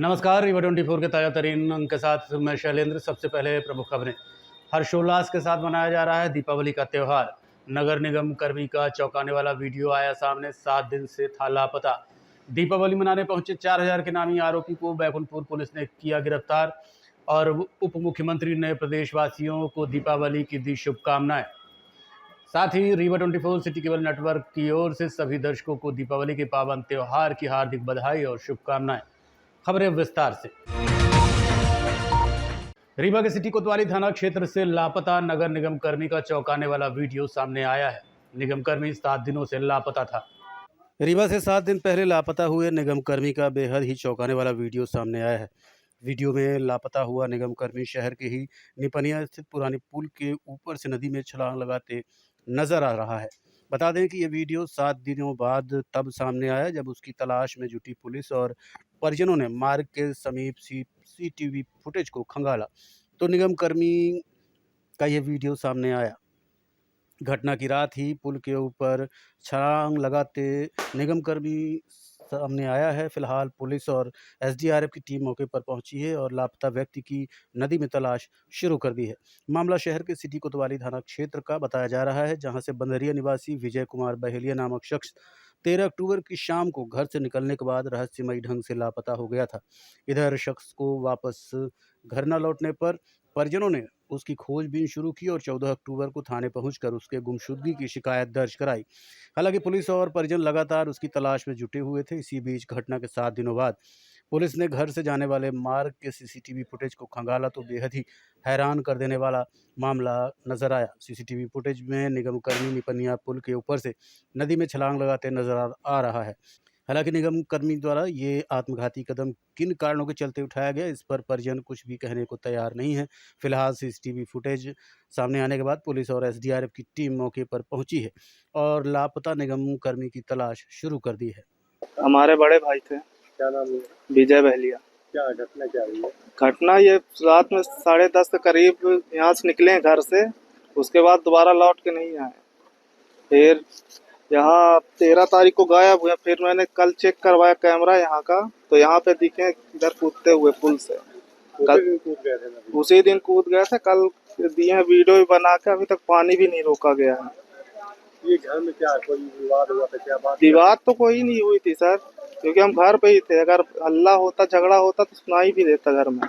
नमस्कार, रीवा 24 के ताज़ा तरीन अंक के साथ मैं शैलेंद्र। सबसे पहले प्रमुख खबरें। हर्षोल्लास के साथ मनाया जा रहा है दीपावली का त्यौहार। नगर निगम कर्मी का चौंकाने वाला वीडियो आया सामने। 7 दिन से था लापता। दीपावली मनाने पहुंचे 4000 के नामी आरोपी को बैकुंठपुर पुलिस ने किया गिरफ्तार। और उप मुख्यमंत्री ने प्रदेशवासियों को दीपावली की दी शुभकामनाएं। साथ ही रीवा 24 सिटी केबल नेटवर्क की ओर से सभी दर्शकों को दीपावली के पावन त्यौहार की हार्दिक बधाई और शुभकामनाएं। खबरें विस्तार से। रीवा के सिटी कोतवाली थाना क्षेत्र से लापता नगर निगम कर्मी का चौंकाने वाला वीडियो सामने आया है। निगम कर्मी 7 दिनों से लापता था। रीवा से 7 दिन पहले लापता हुए निगम कर्मी का बेहद ही चौंकाने वाला वीडियो सामने आया है। वीडियो में लापता हुआ निगम कर्मी शहर के ही निपनिया स्थित पुरानी पुल के ऊपर से नदी में छलांग लगाते नजर आ रहा है। बता दें कि ये वीडियो 7 दिनों बाद तब सामने आया जब उसकी तलाश में जुटी पुलिस और परिजनों ने मार्ग के समीप सीसीटीवी फुटेज को खंगाला तो निगम कर्मी का ये वीडियो सामने आया। घटना की रात ही पुल के ऊपर छलांग लगाते निगम कर्मी सामने आया है। फिलहाल पुलिस और एसडीआरएफ की टीम मौके पर पहुंची है और लापता व्यक्ति की नदी में तलाश शुरू कर दी है। मामला शहर के सिटी कोतवाली थाना क्षेत्र का बताया जा रहा है, जहां से बंदरिया निवासी विजय कुमार बहेलिया नामक शख्स 13 अक्टूबर की शाम को घर से निकलने के बाद रहस्यमयी ढंग से लापता हो गया था। इधर शख्स को वापस घर न लौटने पर परिजनों ने उसकी खोजबीन शुरू की और 14 अक्टूबर को थाने पहुंचकर उसके गुमशुदगी की शिकायत दर्ज कराई। हालांकि पुलिस और परिजन लगातार उसकी तलाश में जुटे हुए थे। इसी बीच घटना के 7 दिनों बाद पुलिस ने घर से जाने वाले मार्ग के सीसीटीवी फुटेज को खंगाला तो बेहद ही हैरान कर देने वाला मामला नजर आया। सीसीटीवी फुटेज में निगम कर्मी निपनिया पुल के ऊपर से नदी में छलांग लगाते नजर आ रहा है। हालांकि निगम कर्मी द्वारा ये आत्मघाती कदम किन कारणों के चलते उठाया गया, इस पर परिजन कुछ भी कहने को तैयार नहीं है। फिलहाल सीसीटीवी फुटेज सामने आने के बाद पुलिस और एसडीआरएफ की टीम मौके पर पहुंची है और लापता निगम कर्मी की तलाश शुरू कर दी है। हमारे बड़े भाई थे। क्या नाम है? विजय बहलिया। क्या घटना क्या हुई है? घटना ये रात में 10:30 के करीब यहाँ से निकले हैं घर से, उसके बाद दोबारा लौट के नहीं आए। फिर यहाँ 13 तारीख को गायब हुए। फिर मैंने कल चेक करवाया कैमरा यहाँ का, तो यहाँ पे दिखे इधर कूदते हुए पुल से। कल कूद गए थे ना? उसी दिन कूद गए थे। कल दिए हैं वीडियो भी बना के, अभी तक पानी भी नहीं रोका गया है। ये घर में क्या कोई विवाद हुआ था? क्या बात? विवाद तो कोई नहीं हुई थी सर, क्योंकि हम घर पे ही थे। अगर हल्ला होता, झगड़ा होता तो सुनाई भी देता घर में।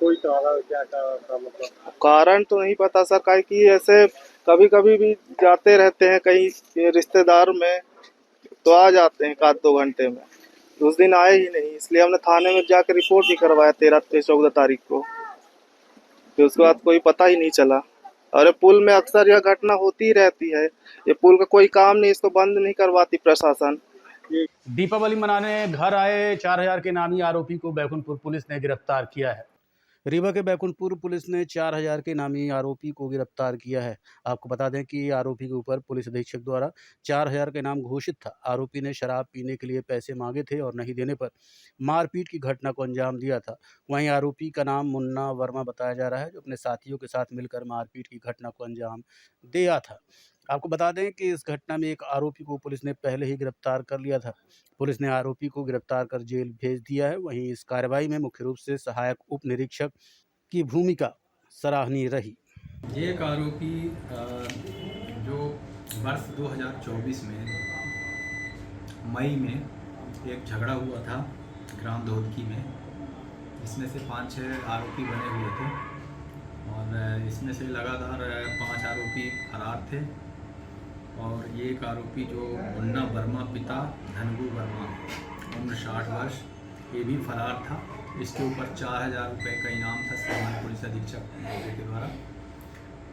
कोई कारण क्या था मतलब? कारण तो नहीं पता सर, काहे कि ऐसे कभी कभी भी जाते रहते हैं कहीं रिश्तेदार में, तो आ जाते हैं 1-2 घंटे में। उस दिन आए ही नहीं, इसलिए हमने थाने में जाकर रिपोर्ट भी करवाया 14 तारीख को। फिर उसके बाद कोई पता ही नहीं चला। और ये पुल में अक्सर यह घटना होती ही रहती है। ये पुल का कोई काम नहीं, इसको बंद नहीं करवाती प्रशासन। दीपावली मनाने घर आए 4000 के नामी आरोपी को बैकुंठपुर पुलिस ने गिरफ्तार किया है। रीवा के बैकुंठपुर पुलिस ने 4000 के नामी आरोपी को गिरफ्तार किया है। आपको बता दें कि आरोपी के ऊपर पुलिस अधीक्षक द्वारा 4000 के नाम घोषित था। आरोपी ने शराब पीने के लिए पैसे मांगे थे और नहीं देने पर मारपीट की घटना को अंजाम दिया था। वहीं आरोपी का नाम मुन्ना वर्मा बताया जा रहा है, जो अपने साथियों के साथ मिलकर मारपीट की घटना को अंजाम दिया था। आपको बता दें कि इस घटना में एक आरोपी को पुलिस ने पहले ही गिरफ्तार कर लिया था। पुलिस ने आरोपी को गिरफ्तार कर जेल भेज दिया है। वहीं इस कार्रवाई में मुख्य रूप से सहायक उप निरीक्षक की भूमिका सराहनीय रही। ये एक आरोपी जो वर्ष 2024 में मई में एक झगड़ा हुआ था ग्राम धोदकी में। इसमें से 5-6 आरोपी बने हुए थे और इसमें से लगातार 5 आरोपी फरार थे। और ये एक आरोपी जो मुन्ना वर्मा पिता धनगु वर्मा उम्र 60 वर्ष, ये भी फरार था। इसके ऊपर 4000 रुपये का इनाम था सामान्य पुलिस अधीक्षक के द्वारा।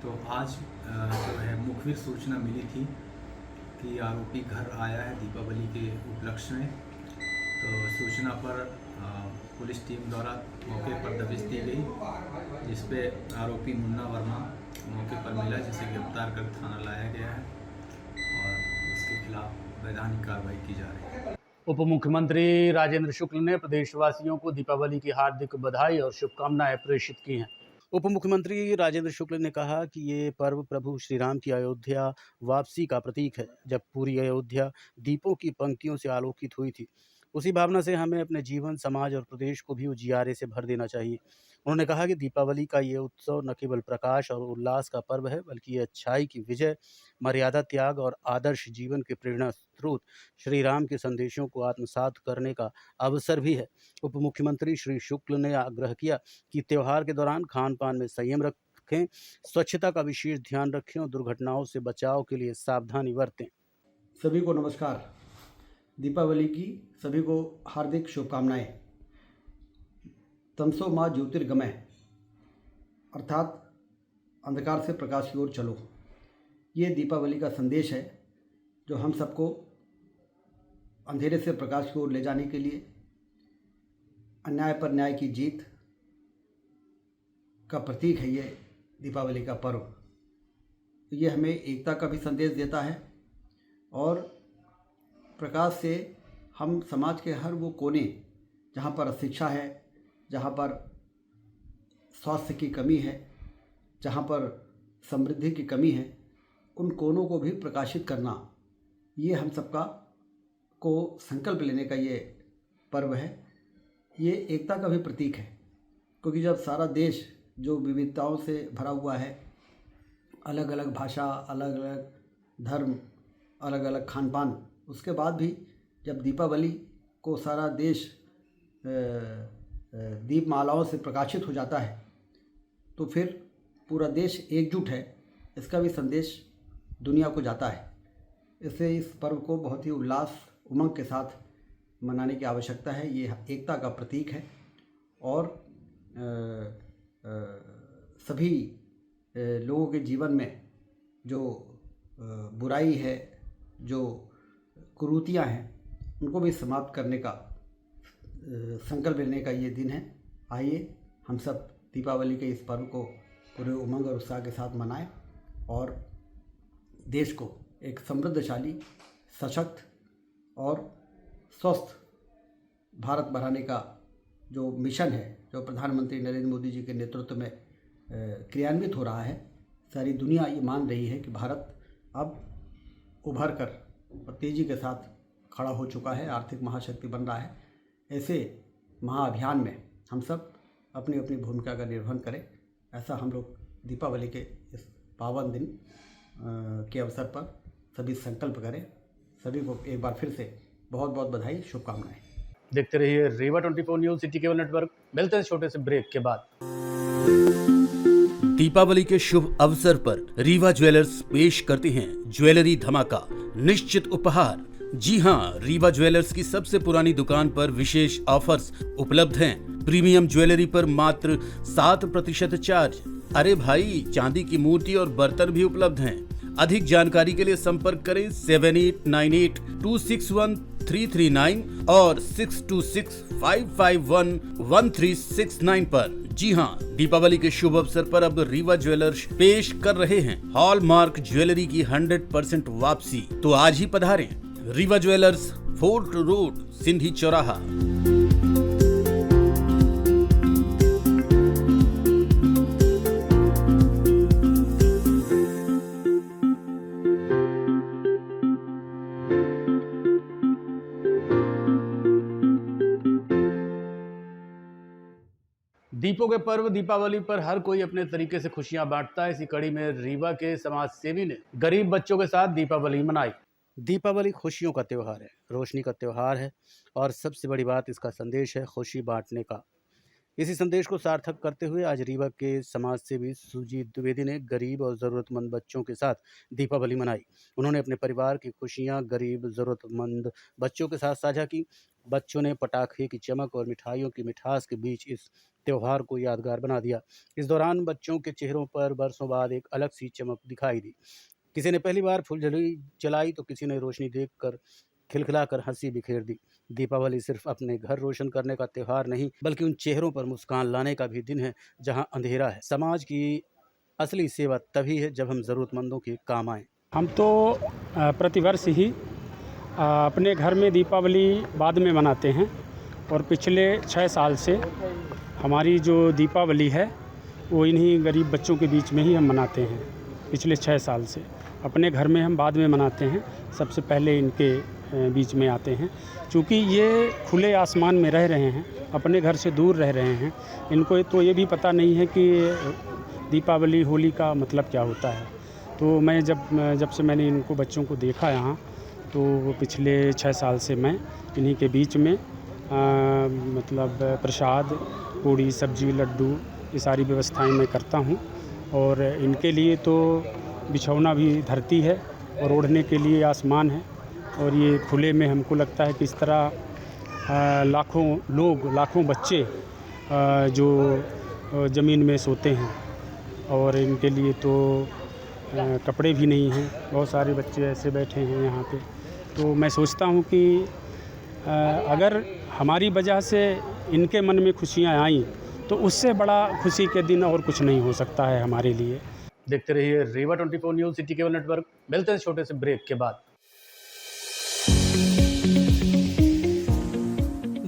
तो आज जो है मुखबिर सूचना मिली थी कि आरोपी घर आया है दीपावली के उपलक्ष्य में। तो सूचना पर पुलिस टीम द्वारा मौके पर दबिश दी गई, जिसपे आरोपी मुन्ना वर्मा मौके पर मिला, जिसे गिरफ्तार कर थाना लाया गया है और उसके खिलाफ वैधानिक कार्रवाई की जा रही है। उप मुख्यमंत्री राजेंद्र शुक्ल ने प्रदेशवासियों को दीपावली की हार्दिक बधाई और शुभकामनाएं प्रेषित की हैं। उप मुख्यमंत्री राजेंद्र शुक्ल ने कहा कि ये पर्व प्रभु श्री राम की अयोध्या वापसी का प्रतीक है, जब पूरी अयोध्या दीपों की पंक्तियों से आलोकित हुई थी। उसी भावना से हमें अपने जीवन, समाज और प्रदेश को भी उजियारे से भर देना चाहिए। उन्होंने कहा कि दीपावली का ये उत्सव न केवल प्रकाश और उल्लास का पर्व है, बल्कि ये अच्छाई की विजय, मर्यादा त्याग और आदर्श जीवन के प्रेरणा स्रोत श्री राम के संदेशों को आत्मसात करने का अवसर भी है। उप मुख्यमंत्री श्री शुक्ल ने आग्रह किया कि त्योहार के दौरान खान पान में संयम रखें, स्वच्छता का विशेष ध्यान रखें और दुर्घटनाओं से बचाव के लिए सावधानी बरतें। सभी को नमस्कार। दीपावली की सभी को हार्दिक शुभकामनाएं। तमसो माँ ज्योतिर्गमय अर्थात अंधकार से प्रकाश की ओर चलो, ये दीपावली का संदेश है जो हम सबको अंधेरे से प्रकाश की ओर ले जाने के लिए, अन्याय पर न्याय की जीत का प्रतीक है। ये दीपावली का पर्व ये हमें एकता का भी संदेश देता है और प्रकाश से हम समाज के हर वो कोने जहाँ पर अशिक्षा है, जहाँ पर स्वास्थ्य की कमी है, जहाँ पर समृद्धि की कमी है, उन कोनों को भी प्रकाशित करना, ये हम सबका को संकल्प लेने का ये पर्व है। ये एकता का भी प्रतीक है, क्योंकि जब सारा देश जो विविधताओं से भरा हुआ है, अलग अलग भाषा, अलग अलग धर्म, अलग अलग खान पान, उसके बाद भी जब दीपावली को सारा देश दीपमालाओं से प्रकाशित हो जाता है तो फिर पूरा देश एकजुट है, इसका भी संदेश दुनिया को जाता है। इससे इस पर्व को बहुत ही उल्लास उमंग के साथ मनाने की आवश्यकता है। ये एकता का प्रतीक है और सभी लोगों के जीवन में जो बुराई है, जो कुरीतियाँ हैं, उनको भी समाप्त करने का संकल्प लेने का ये दिन है। आइए हम सब दीपावली के इस पर्व को पूरे उमंग और उत्साह के साथ मनाएं और देश को एक समृद्धशाली, सशक्त और स्वस्थ भारत बनाने का जो मिशन है, जो प्रधानमंत्री नरेंद्र मोदी जी के नेतृत्व में क्रियान्वित हो रहा है, सारी दुनिया ये मान रही है कि भारत अब उभर कर और तेज़ी के साथ खड़ा हो चुका है, आर्थिक महाशक्ति बन रहा है। ऐसे महाअभियान में हम सब अपनी अपनी भूमिका का निर्वहन करें, ऐसा हम लोग दीपावली के इस पावन दिन के अवसर पर सभी संकल्प करें। सभी को एक बार फिर से बहुत बहुत बधाई, शुभकामनाएं। देखते रहिए Rewa 24 news, city cable network. मिलते हैं छोटे से ब्रेक के बाद। दीपावली के शुभ अवसर पर रीवा ज्वेलर्स पेश करते हैं ज्वेलरी धमाका, निश्चित उपहार। जी हां, रीवा ज्वेलर्स की सबसे पुरानी दुकान पर विशेष ऑफर्स उपलब्ध हैं। प्रीमियम ज्वेलरी पर मात्र 7% चार्ज। अरे भाई, चांदी की मूर्ति और बर्तन भी उपलब्ध हैं। अधिक जानकारी के लिए संपर्क करें 7898261339 और 6265511369 पर। जी हां, दीपावली के शुभ अवसर पर अब रीवा ज्वेलर्स पेश कर रहे हैं हॉलमार्क ज्वेलरी की 100% वापसी। तो आज ही पधारें Rewa jewellers, fort road, Sindhi चौराहा। दीपों के पर्व दीपावली पर हर कोई अपने तरीके से खुशियां बांटता है। इसी कड़ी में रीवा के समाज सेवी ने गरीब बच्चों के साथ दीपावली मनाई। दीपावली खुशियों का त्यौहार है, रोशनी का त्यौहार है और सबसे बड़ी बात इसका संदेश है खुशी बांटने का। इसी संदेश को सार्थक करते हुए आज रीवा के समाज सेवी सुजीत द्विवेदी ने गरीब और ज़रूरतमंद बच्चों के साथ दीपावली मनाई। उन्होंने अपने परिवार की खुशियां गरीब ज़रूरतमंद बच्चों के साथ साझा की। बच्चों ने पटाखे की चमक और मिठाइयों की मिठास के बीच इस त्यौहार को यादगार बना दिया। इस दौरान बच्चों के चेहरों पर बरसों बाद एक अलग सी चमक दिखाई दी। किसी ने पहली बार फुलझड़ी जलाई तो किसी ने रोशनी देखकर खिलखिलाकर हंसी बिखेर दी। दीपावली सिर्फ अपने घर रोशन करने का त्यौहार नहीं, बल्कि उन चेहरों पर मुस्कान लाने का भी दिन है जहां अंधेरा है। समाज की असली सेवा तभी है जब हम ज़रूरतमंदों के काम आएँ। हम तो प्रतिवर्ष ही अपने घर में दीपावली बाद में मनाते हैं और पिछले 6 साल से हमारी जो दीपावली है वो इन्हीं गरीब बच्चों के बीच में ही हम मनाते हैं। पिछले 6 साल से अपने घर में हम बाद में मनाते हैं, सबसे पहले इनके बीच में आते हैं। चूँकि ये खुले आसमान में रह रहे हैं, अपने घर से दूर रह रहे हैं, इनको तो ये भी पता नहीं है कि दीपावली, होली का मतलब क्या होता है। तो मैं जब से मैंने इनको बच्चों को देखा यहाँ, तो वो पिछले 6 साल से मैं इन्हीं के बीच में मतलब प्रसाद, पूड़ी, सब्जी, लड्डू, ये सारी व्यवस्थाएं मैं करता हूँ। और इनके लिए तो बिछौना भी धरती है और ओढ़ने के लिए आसमान है। और ये खुले में हमको लगता है कि इस तरह लाखों लोग, लाखों बच्चे जो ज़मीन में सोते हैं, और इनके लिए तो कपड़े भी नहीं हैं। बहुत सारे बच्चे ऐसे बैठे हैं यहाँ पे। तो मैं सोचता हूँ कि अगर हमारी वजह से इनके मन में खुशियाँ आईं, तो उससे बड़ा खुशी के दिन और कुछ नहीं हो सकता है हमारे लिए। देखते रहिए Rewa 24 news, city cable network. मिलते हैं छोटे से ब्रेक के बाद।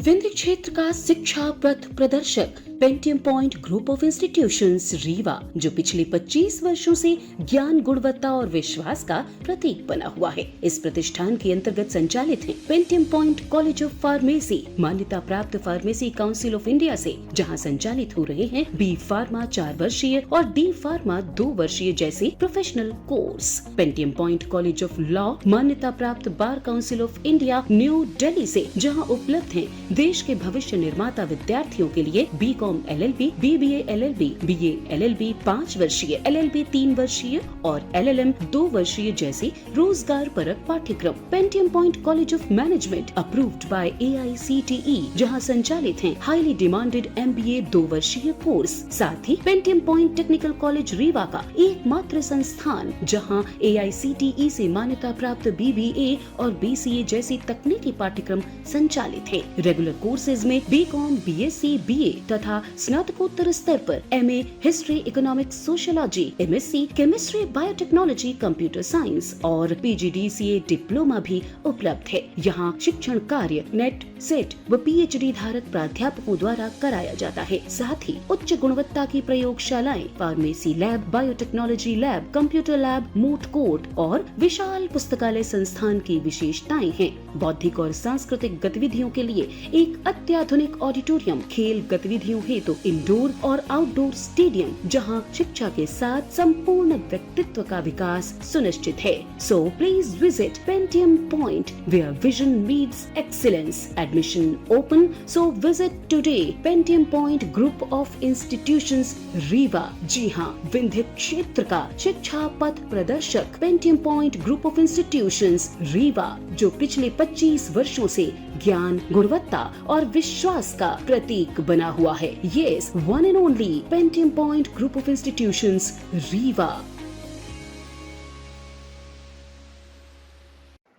विंध्य क्षेत्र का शिक्षा पथ प्रदर्शक Pentium point group of institutions Rewa, जो पिछले 25 वर्षों से ज्ञान, गुणवत्ता और विश्वास का प्रतीक बना हुआ है। इस प्रतिष्ठान के अंतर्गत संचालित है Pentium point college of pharmacy, मान्यता प्राप्त फार्मेसी काउंसिल ऑफ इंडिया से, जहां संचालित हो रहे हैं बी फार्मा 4 वर्षीय और डी फार्मा 2 वर्षीय जैसे professional course. Pentium point college of law, मान्यता प्राप्त bar council of India new Delhi से, जहाँ उपलब्ध है देश के भविष्य निर्माता विद्यार्थियों के लिए BCom LLB, BBA LLB, BA LLB 5 वर्षीय, LLB 3 वर्षीय और LLM 2 वर्षीय जैसे रोजगार परक पाठ्यक्रम। Pentium point college of management approved by AICTE, जहां संचालित हैं हाईली डिमांडेड MBA 2 वर्षीय कोर्स। साथ ही Pentium point technical college Rewa का एकमात्र संस्थान जहां AICTE से मान्यता प्राप्त BBA और BCA जैसी तकनीकी पाठ्यक्रम संचालित है। रेगुलर कोर्सेज में BCom, BSc, BA तथा स्नातकोत्तर स्तर पर MA history, economics, sociology, MSc chemistry, biotechnology, computer science और PGDCA डिप्लोमा भी उपलब्ध है। यहाँ शिक्षण कार्य नेट, सेट व PhD धारक प्राध्यापकों द्वारा कराया जाता है। साथ ही उच्च गुणवत्ता की प्रयोगशालाएं, pharmacy lab, biotechnology lab, computer lab, moot court और विशाल पुस्तकालय संस्थान की विशेषताएं हैं। बौद्धिक और सांस्कृतिक गतिविधियों के लिए एक अत्याधुनिक ऑडिटोरियम, खेल गतिविधियों हेतु इंडोर और आउटडोर स्टेडियम, जहां शिक्षा के साथ संपूर्ण व्यक्तित्व का विकास सुनिश्चित है। So please visit Pentium point where vision meets excellence. Admission open, so visit today Pentium point group of institutions Rewa. जी हाँ, विंध्य क्षेत्र का शिक्षा पथ प्रदर्शक Pentium point group of institutions Rewa, जो पिछले 25 वर्षों से ज्ञान, गुणवत्ता और विश्वास का प्रतीक बना हुआ है। Yes, one and only Pentium point group of institutions Rewa.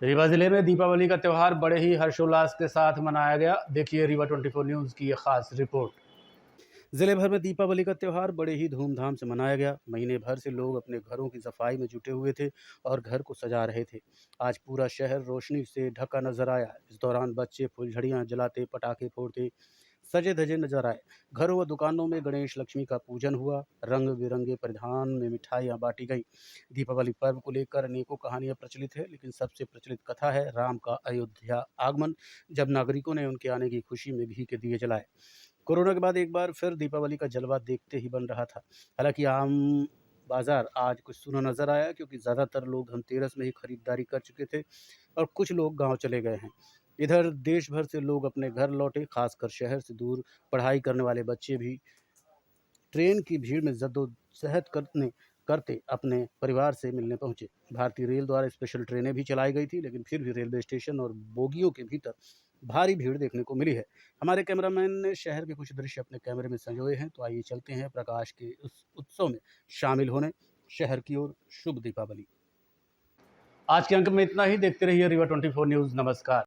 Rewa जिले में दीपावली का त्यौहार बड़े ही हर्षोल्लास के साथ मनाया गया। देखिए रीवा 24 न्यूज़ की ये खास रिपोर्ट। जिले भर में दीपावली का त्यौहार बड़े ही धूमधाम से मनाया गया। महीने भर से लोग अपने घरों की सफाई में जुटे हुए थे और घर को सजा रहे थे। आज पूरा शहर रोशनी से ढका नजर आया। इस दौरान बच्चे फुलझड़ियाँ जलाते, पटाखे फोड़ते, सजे धजे नजर आए। घरों व दुकानों में गणेश लक्ष्मी का पूजन हुआ। रंग बिरंगे परिधान में मिठाइयाँ बांटी गई। दीपावली पर्व को लेकर अनेकों कहानियाँ प्रचलित है, लेकिन सबसे प्रचलित कथा है राम का अयोध्या आगमन, जब नागरिकों ने उनके आने की खुशी में घी के दिए जलाए। कोरोना के बाद एक बार फिर दीपावली का जलवा देखते ही बन रहा था। हालांकि आम बाजार आज कुछ सूना नजर आया, क्योंकि ज़्यादातर लोग धनतेरस में ही खरीदारी कर चुके थे और कुछ लोग गांव चले गए हैं। इधर देश भर से लोग अपने घर लौटे, खासकर शहर से दूर पढ़ाई करने वाले बच्चे भी ट्रेन की भीड़ में जद्दोजहद करते अपने परिवार से मिलने पहुंचे। भारतीय रेल द्वारा स्पेशल ट्रेनें भी चलाई गई थी, लेकिन फिर भी रेलवे स्टेशन और बोगियों के भीतर भारी भीड़ देखने को मिली है। हमारे कैमरामैन ने शहर के कुछ दृश्य अपने कैमरे में संजोए हैं, तो आइए चलते हैं प्रकाश के उस उत्सव में शामिल होने शहर की ओर। शुभ दीपावली। आज के अंक में इतना ही। देखते रहिए रीवा 24 न्यूज़। नमस्कार।